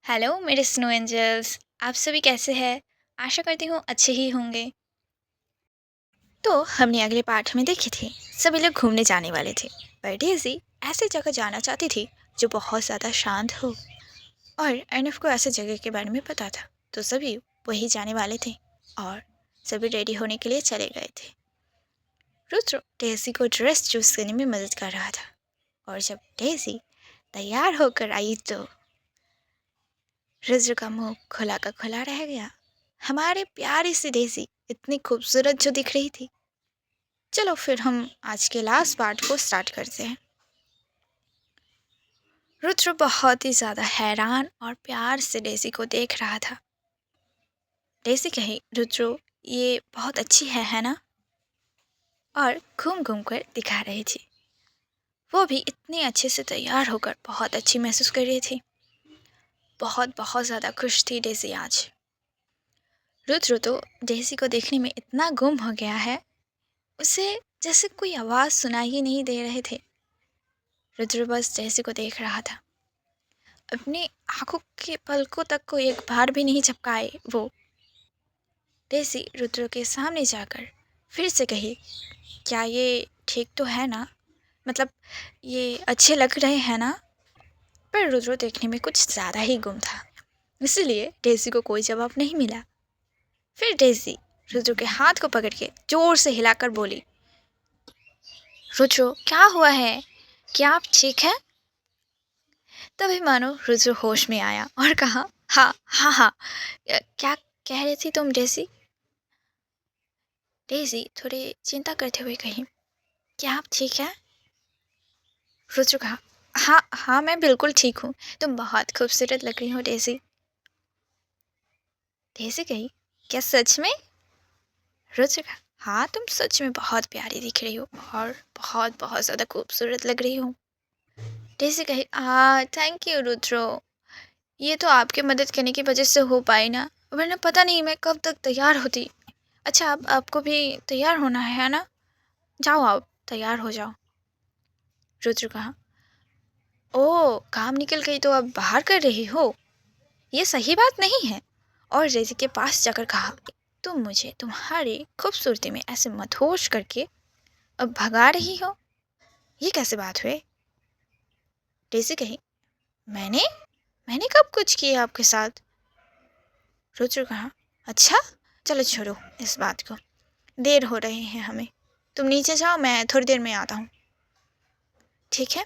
Hello मेरे snow angels. आप सभी कैसे हैं? आशा करती हूँ अच्छे ही होंगे। तो हमने अगले पार्ट में देखी थी, सभी लोग घूमने जाने वाले थे, पर डेज़ी ऐसी जगह जाना चाहती थी जो बहुत ज़्यादा शांत हो। और अर्नव को ऐसे जगह के बारे में पता था, तो सभी वही जाने वाले थे और सभी रेडी होने के लिए चले गए थे। रुद्र डेज़ी को ड्रेस चूज करने में मदद कर रहा था, और जब डेज़ी तैयार होकर आई तो रुद्र का मुंह खुला का खुला रह गया। हमारी प्यारी सी डेज़ी इतनी खूबसूरत जो दिख रही थी। चलो फिर हम आज के लास्ट पार्ट को स्टार्ट करते हैं। रुद्र बहुत ही ज़्यादा हैरान और प्यार से डेज़ी को देख रहा था। डेज़ी कही, रुद्र ये बहुत अच्छी है ना? और घूम घूम कर दिखा रही थी। वो भी इतने अच्छे से तैयार होकर बहुत अच्छी महसूस कर रही थी। बहुत बहुत ज़्यादा खुश थी डेज़ी आज। रुद्र तो डेज़ी को देखने में इतना गुम हो गया है, उसे जैसे कोई आवाज़ सुनाई ही नहीं दे रहे थे। रुद्र बस डेज़ी को देख रहा था। अपनी आंखों के पलकों तक को एक बार भी नहीं झपकाए वो। डेज़ी रुद्र के सामने जाकर फिर से कही, क्या ये ठीक तो है ना? मतलब ये अच्छे लग रहे हैं ना? पर रुद्र देखने में कुछ ज़्यादा ही गुम था, इसलिए डेज़ी को कोई जवाब नहीं मिला। फिर डेज़ी रुद्र के हाथ को पकड़ के जोर से हिलाकर बोली, रुद्र क्या हुआ है? क्या आप ठीक हैं? तभी मानो रुद्र होश में आया और कहा, हाँ हाँ हाँ। क्या कह रही थी तुम डेज़ी? डेज़ी थोड़ी चिंता करते हुए कही, क्या आप ठीक हैं? रुद्र कहा, हाँ हाँ मैं बिल्कुल ठीक हूँ, तुम बहुत खूबसूरत लग रही हो डेज़ी। डेज़ी कही, क्या सच में? रुद्र कहा, हाँ तुम सच में बहुत प्यारी दिख रही हो और बहुत बहुत ज़्यादा खूबसूरत लग रही हो। डेज़ी कही, थैंक यू रुद्र, ये तो आपके मदद करने की वजह से हो पाई ना, वरना पता नहीं मैं कब तक तैयार होती। अच्छा अब आपको भी तैयार होना है ना? जाओ आप तैयार हो जाओ। रुद्र कहा, ओह काम निकल गई तो अब बाहर कर रही हो? ये सही बात नहीं है। और रेजी के पास जाकर कहा, तुम मुझे तुम्हारी खूबसूरती में ऐसे मदहोश करके अब भगा रही हो, ये कैसे बात हुई? रेजी कही, मैंने मैंने कब कुछ किया आपके साथ? रुद्र कहा, अच्छा चलो छोड़ो इस बात को, देर हो रही है हमें, तुम नीचे जाओ मैं थोड़ी देर में आता हूँ। ठीक है?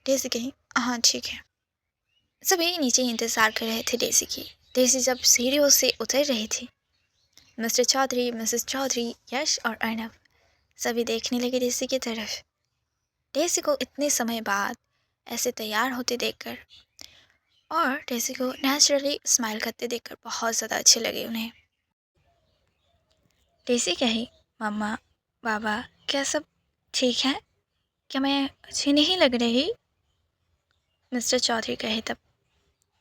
डेज़ी कही, हाँ ठीक है। सभी नीचे इंतज़ार कर रहे थे डेज़ी की। डेज़ी जब सीढ़ियों से उतर रही थी, मिस्टर चौधरी, मिसेस चौधरी, यश और अर्नव सभी देखने लगे डेज़ी की तरफ। डेज़ी को इतने समय बाद ऐसे तैयार होते देखकर और डेज़ी को नेचुरली स्माइल करते देखकर बहुत ज़्यादा अच्छे लगे उन्हें। डेज़ी कही, मम्मा बाबा क्या सब ठीक है? क्या मैं अच्छी नहीं लग रही? मिस्टर चौधरी कहे तब,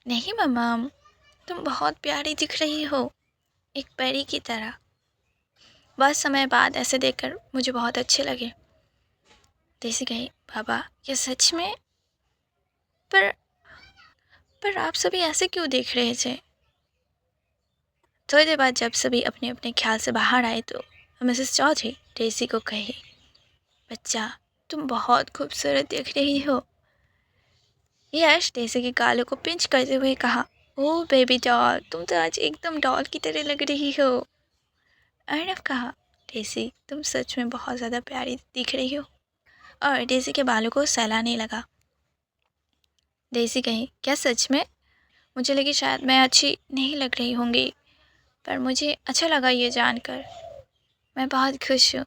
नहीं मम्मा, तुम बहुत प्यारी दिख रही हो, एक परी की तरह। बहुत समय बाद ऐसे देखकर मुझे बहुत अच्छे लगे। डेज़ी कही, बाबा क्या सच में? पर पर आप सभी ऐसे क्यों देख रहे थे? थोड़ी देर बाद जब सभी अपने अपने ख्याल से बाहर आए तो मिसेस चौधरी डेज़ी को कही, बच्चा तुम बहुत खूबसूरत दिख रही हो। यश डेज़ी के गालों को पिंच करते हुए कहा, ओह बेबी डॉल, तुम तो आज एकदम डॉल की तरह लग रही हो। अर्नव कहा, डेज़ी तुम सच में बहुत ज़्यादा प्यारी दिख रही हो, और डेज़ी के बालों को सहलाने लगा। डेज़ी कही, क्या सच में? मुझे लगी शायद मैं अच्छी नहीं लग रही होंगी, पर मुझे अच्छा लगा ये जानकर। मैं बहुत खुश हूँ,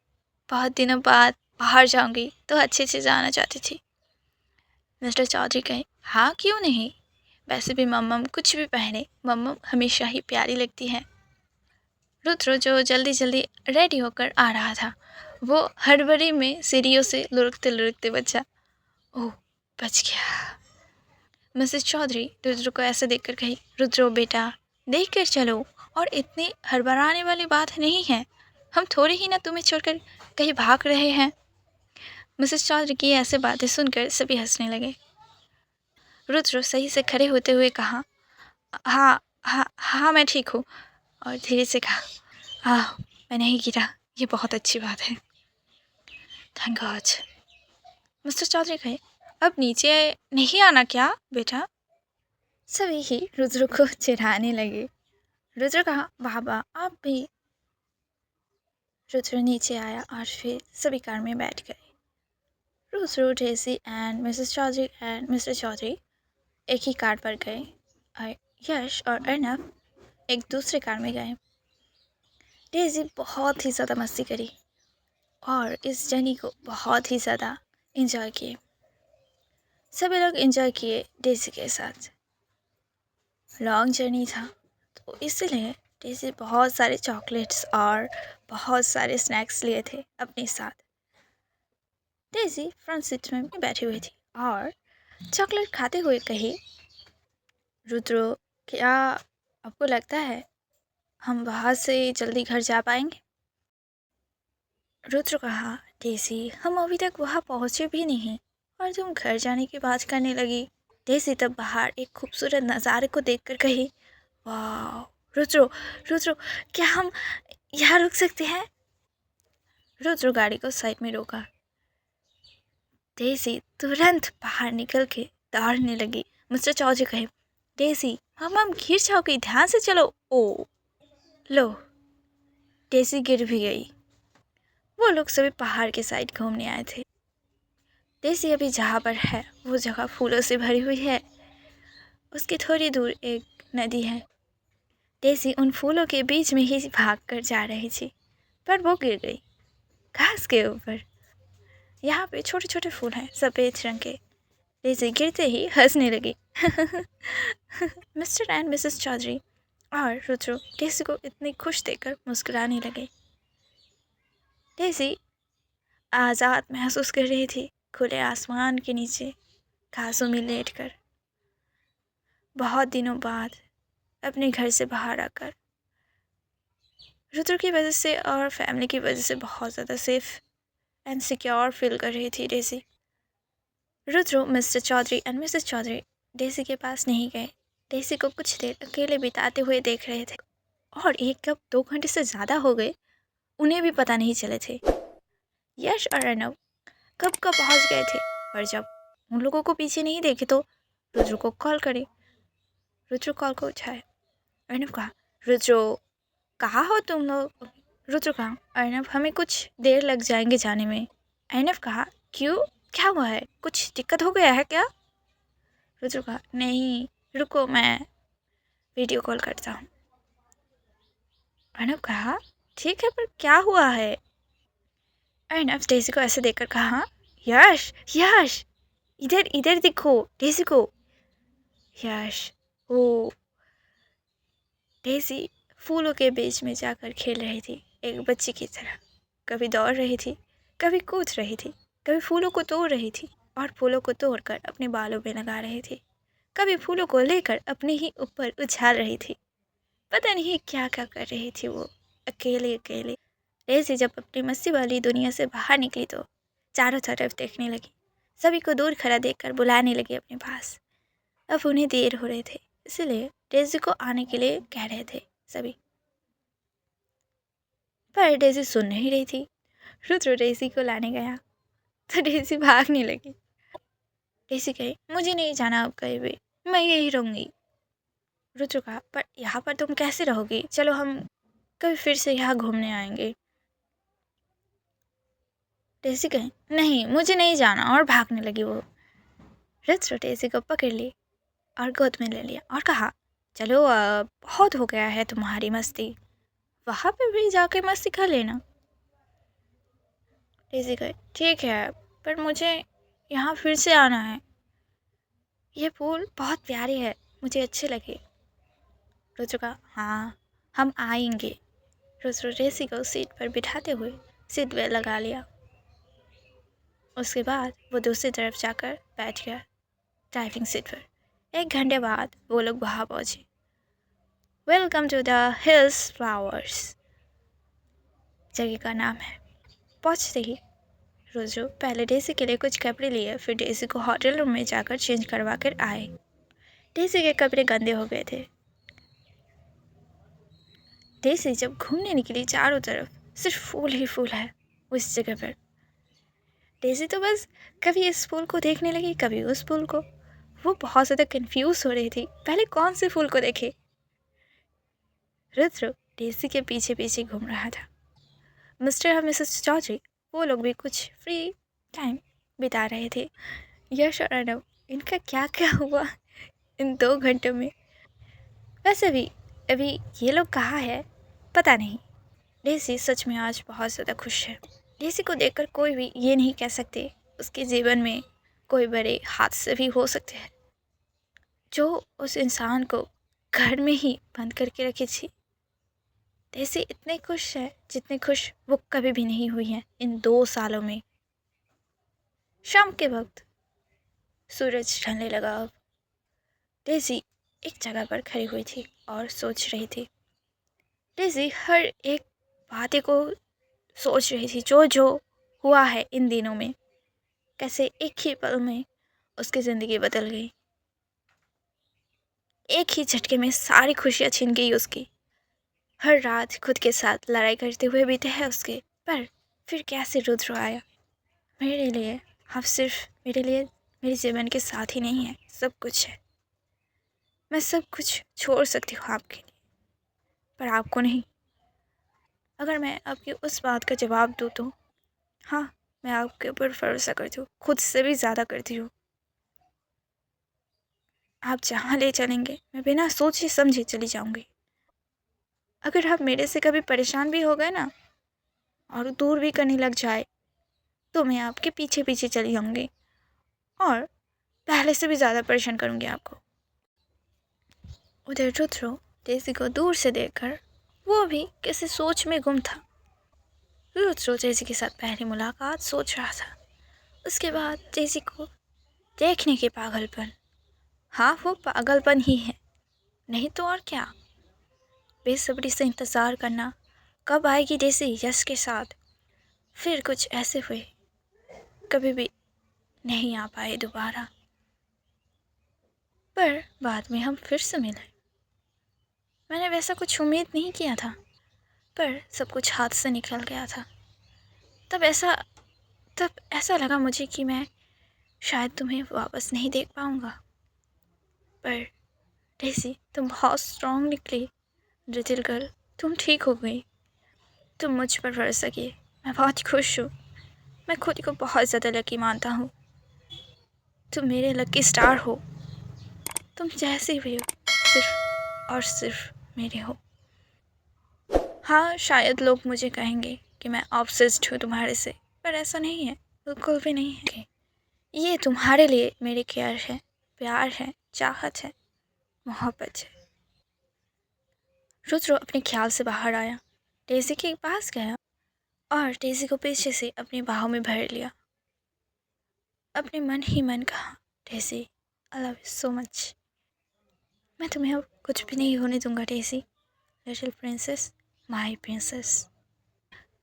बहुत दिनों बाद बाहर जाऊंगी तो अच्छे से जाना चाहती थी। मिस्टर चौधरी कहे, हाँ क्यों नहीं, वैसे भी मम्मम कुछ भी पहने मम्मम हमेशा ही प्यारी लगती है। रुद्र जो जल्दी जल्दी रेडी होकर आ रहा था, वो हड़बड़ी में सीढ़ियों से लुढ़कते लुढ़कते बचा। ओह बच गया। मिसेस चौधरी रुद्र को ऐसे देखकर कही, रुद्रो बेटा देख कर चलो, और इतनी हड़बड़ाने वाली बात नहीं है, हम थोड़ी ही ना तुम्हें छोड़कर कहीं भाग रहे हैं। मिसेस चौधरी की ऐसे बातें सुनकर सभी हंसने लगे। रुद्र सही से खड़े होते हुए कहा, हाँ हाँ हाँ, मैं ठीक हूँ। और धीरे से कहा, हाँ, मैं नहीं गिरा, ये बहुत अच्छी बात है। Thank God. मिस्टर चौधरी कहे, अब नीचे नहीं आना क्या बेटा? सभी ही रुद्र को चिढ़ाने लगे। रुद्र कहा, बाबा आप भी। रुद्र नीचे आया और फिर सभी कार में बैठ गए। Rudra, Daisy and Mrs Chaudhary and Mr Chaudhary एक ही कार पर गए और यश और अर्नब एक दूसरे कार में गए। डेजी बहुत ही ज़्यादा मस्ती करी और इस जर्नी को बहुत ही ज़्यादा इंजॉय किए। सभी लोग इंजॉय किए डेजी के साथ। लॉन्ग जर्नी था तो इसलिए डेजी बहुत सारे चॉकलेट्स और बहुत सारे स्नैक्स लिए थे अपने साथ। डेजी फ्रंट सीट में बैठी हुई थी और चॉकलेट खाते हुए कही, रुद्रो, क्या आपको लगता है हम वहाँ से जल्दी घर जा पाएंगे? रुद्र कहा, डेजी हम अभी तक वहाँ पहुँचे भी नहीं और तुम घर जाने की बात करने लगी। डेजी तब बाहर एक खूबसूरत नज़ारे को देखकर कही, वाह रुद्रो, रुद्रो, क्या हम यहाँ रुक सकते हैं? रुद्र गाड़ी को साइड में रोका। डेजी तुरंत बाहर निकल के दौड़ने लगी। मिस्टर चौधरी कहे, डेजी हम गिर जाओगी, ध्यान से चलो। ओ लो, डेजी गिर भी गई। वो लोग सभी पहाड़ के साइड घूमने आए थे। डेजी अभी जहाँ पर है वो जगह फूलों से भरी हुई है। उसके थोड़ी दूर एक नदी है। डेजी उन फूलों के बीच में ही भाग कर जा रही थी, पर वो गिर गई घास के ऊपर। यहाँ पे छोटे छोटे फूल हैं सफ़ेद रंग के। डेजी गिरते ही हंसने लगी। मिस्टर एंड मिसेस चौधरी और रुद्र डेजी को इतनी खुश देखकर मुस्कुराने लगे। डेजी आज़ाद महसूस कर रही थी खुले आसमान के नीचे घासों में लेटकर। बहुत दिनों बाद अपने घर से बाहर आकर रुद्र की वजह से और फैमिली की वजह से बहुत ज़्यादा सेफ एंड सिक्योर फील कर रही थी Daisy. Rudra Mr Chaudhary and Mrs Chaudhary Daisy के पास नहीं गए। डेजी को कुछ देर अकेले बिताते हुए देख रहे थे और 1 कप 2 घंटे से ज़्यादा हो गए, उन्हें भी पता नहीं चले थे। यश और अर्नब कब का पहुंच गए थे, पर जब उन लोगों को पीछे नहीं देखे तो रुद्र को कॉल करे। रुद्र कॉल को उठाए। अर्नब कहा, रुद्र कहाँ हो तुम लोग? रुद्र कहा, अर्नब हमें कुछ देर लग जाएंगे जाने में। अर्नब कहा, क्यों, क्या हुआ है, कुछ दिक्कत हो गया है क्या? रुद्र कहा, नहीं रुको मैं वीडियो कॉल करता हूँ। अर्नब कहा, ठीक है, पर क्या हुआ है? अर्नब डेजी को ऐसे देखकर कहा, यश यश इधर इधर दिखो डेजी को। यश, ओ। डेजी फूलों के बीच में जाकर खेल रही थी एक बच्ची की तरह। कभी दौड़ रही थी, कभी कूद रही थी, कभी फूलों को तोड़ रही थी और फूलों को तोड़कर अपने बालों में लगा रही थी, कभी फूलों को लेकर अपने ही ऊपर उछाल रही थी। पता नहीं क्या क्या कर रही थी वो अकेले अकेले। डेजी जब अपनी मस्ती वाली दुनिया से बाहर निकली तो चारों तरफ देखने लगी। सभी को दूर खड़ा देखकर बुलाने लगी अपने पास। अब उन्हें देर हो रहे थे, इसलिए डेजी को आने के लिए कह रहे थे सभी, पर डेजी सुन नहीं रही थी। रुद्र डेजी को लाने गया तो डेजी भागने लगी। डेजी कही, मुझे नहीं जाना अब कहीं भी, मैं यही रहूँगी। रुद्र कहा, पर यहाँ पर तुम कैसे रहोगी, चलो हम कभी फिर से यहाँ घूमने आएंगे। डेजी कही, नहीं मुझे नहीं जाना, और भागने लगी वो। रुद्र डेजी को पकड़ ली और गोद में ले लिया और कहा, चलो अब बहुत हो गया है तुम्हारी मस्ती, वहाँ पे भी जाके मस्ती कर लेना। डेजी कही, ठीक है, पर मुझे यहाँ फिर से आना है, ये फूल बहुत प्यारे है, मुझे अच्छे लगे। रुद्र कहा, हाँ हम आएंगे। रुद्र डेजी को सीट पर बिठाते हुए सीट बेल्ट लगा लिया। उसके बाद वो दूसरी तरफ जाकर बैठ गया ड्राइविंग सीट पर। 1 घंटे बाद वो लोग वहाँ पहुँचे। Welcome to the hills flowers जगह का नाम है। पहुँचते ही रुद्र पहले डेजी के लिए कुछ कपड़े लिए, फिर डेजी को होटल रूम में जाकर चेंज करवा कर आए। डेजी के कपड़े गंदे हो गए थे डेज़ी जब घूमने निकली चारों तरफ सिर्फ फूल ही फूल है उस जगह पर। डेज़ी तो बस कभी इस फूल को देखने लगी, कभी उस फूल को। वो बहुत ज़्यादा कंफ्यूज हो रही थी, पहले कौन से फूल को देखे। रुद्र डेज़ी के पीछे पीछे घूम रहा था। मिस्टर और मिसेस चौधरी वो लोग भी कुछ फ्री टाइम बिता रहे थे। यश और अर्नब, इनका क्या क्या हुआ इन 2 घंटों में। वैसे भी अभी ये लोग कहाँ है पता नहीं। डेज़ी सच में आज बहुत ज़्यादा खुश है। डेज़ी को देखकर कोई भी ये नहीं कह सकते उसके जीवन में कोई बड़े हादसे भी हो सकते हैं जो उस इंसान को घर में ही बंद करके रखी थी। डेज़ी इतने खुश है जितने खुश वो कभी भी नहीं हुई है इन 2 सालों में। शाम के वक्त सूरज ढलने लगा। अब डेज़ी एक जगह पर खड़ी हुई थी और सोच रही थी। डेज़ी हर एक बातें को सोच रही थी जो जो हुआ है इन दिनों में, कैसे एक ही पल में उसकी ज़िंदगी बदल गई। एक ही झटके में सारी खुशियाँ छिन गई उसकी। हर रात खुद के साथ लड़ाई करते हुए बीते हैं उसके। पर फिर कैसे रुद्र आया मेरे लिए। आप सिर्फ मेरे लिए मेरे जीवन के साथ ही नहीं है, सब कुछ है। मैं सब कुछ छोड़ सकती हूँ आपके लिए, पर आपको नहीं। अगर मैं आपकी उस बात का जवाब दूँ तो हाँ, मैं आपके ऊपर भरोसा करती हूँ, खुद से भी ज़्यादा करती हूँ। आप जहाँ ले चलेंगे मैं बिना सोचे समझे चली जाऊँगी। अगर आप मेरे से कभी परेशान भी हो गए ना और दूर भी करने लग जाए तो मैं आपके पीछे पीछे चली जाऊँगी और पहले से भी ज़्यादा परेशान करूँगी आपको। उधर रुद्र डेज़ी को दूर से देखकर वो भी किसी सोच में गुम था। रुद्र डेज़ी के साथ पहली मुलाकात सोच रहा था, उसके बाद डेज़ी को देखने के पागलपन। हाँ, वो पागलपन ही है, नहीं तो और क्या। बेसब्री से इंतज़ार करना कब आएगी डेज़ी यश के साथ। फिर कुछ ऐसे हुए, कभी भी नहीं आ पाए दोबारा। पर बाद में हम फिर से मिले। मैंने वैसा कुछ उम्मीद नहीं किया था, पर सब कुछ हाथ से निकल गया था। तब ऐसा लगा मुझे कि मैं शायद तुम्हें वापस नहीं देख पाऊँगा। पर डेज़ी तुम बहुत स्ट्रॉन्ग निकली। लिटिल गर्ल, तुम ठीक हो गई। तुम मुझ पर भरोसा किए, मैं बहुत खुश हूँ। मैं खुद को बहुत ज़्यादा लकी मानता हूँ। तुम मेरे लकी स्टार हो। तुम जैसे भी हो, सिर्फ और सिर्फ मेरे हो। हाँ, शायद लोग मुझे कहेंगे कि मैं ऑब्सेस्ड हूँ तुम्हारे से, पर ऐसा नहीं है, बिल्कुल भी नहीं है। ये तुम्हारे लिए मेरी केयर है, प्यार है, चाहत है, मोहब्बत है। रुद्र अपने ख्याल से बाहर आया, डेज़ी के पास गया और डेज़ी को पीछे से अपनी बाहों में भर लिया। अपने मन ही मन कहा, daisy I love you so much. मैं तुम्हें अब कुछ भी नहीं होने दूंगा daisy, little princess, my princess.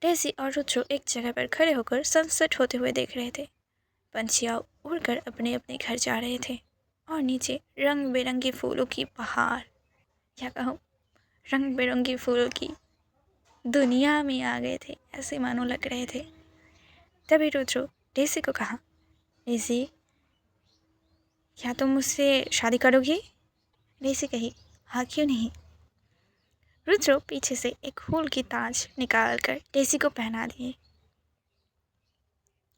Daisy और रुद्र एक जगह पर खड़े होकर सनसेट होते हुए देख रहे थे। पंछियाँ उड़कर अपने अपने घर जा रहे थे और नीचे रंग बिरंगी फूलों की बहार, क्या कहूँ, रंग बिरंगी फूलों की दुनिया में आ गए थे, ऐसे मानो लग रहे थे। तभी रुद्र डेज़ी को कहा, डेज़ी क्या तुम मुझसे शादी करोगी? डेज़ी कही, हाँ क्यों नहीं। रुद्र पीछे से एक फूल की ताज निकाल कर डेज़ी को पहना दिए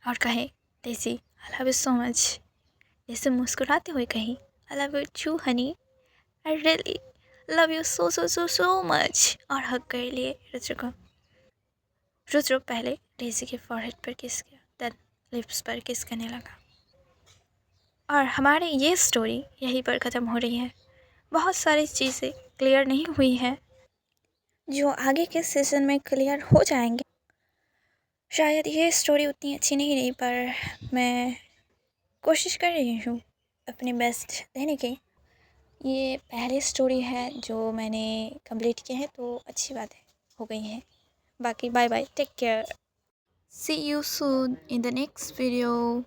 और कहे, Daisy I love you so much. Daisy मुस्कुराते हुए कही, I love you too honey, I really love you so so so so much, और हग कर लिए रुद्र को। रुद्र पहले डेज़ी के फॉरहेड पर किस किया, देन लिप्स पर किस करने लगा। और हमारी ये स्टोरी यहीं पर ख़त्म हो रही है। बहुत सारी चीज़ें क्लियर नहीं हुई हैं जो आगे के सीज़न में क्लियर हो जाएंगे। शायद ये स्टोरी उतनी अच्छी नहीं रही, पर मैं कोशिश कर रही हूँ अपनी बेस्ट देने की। ये पहली स्टोरी है जो मैंने कंप्लीट की है, तो अच्छी बात है, हो गई है। बाकी bye bye, take care, see you soon in the next video.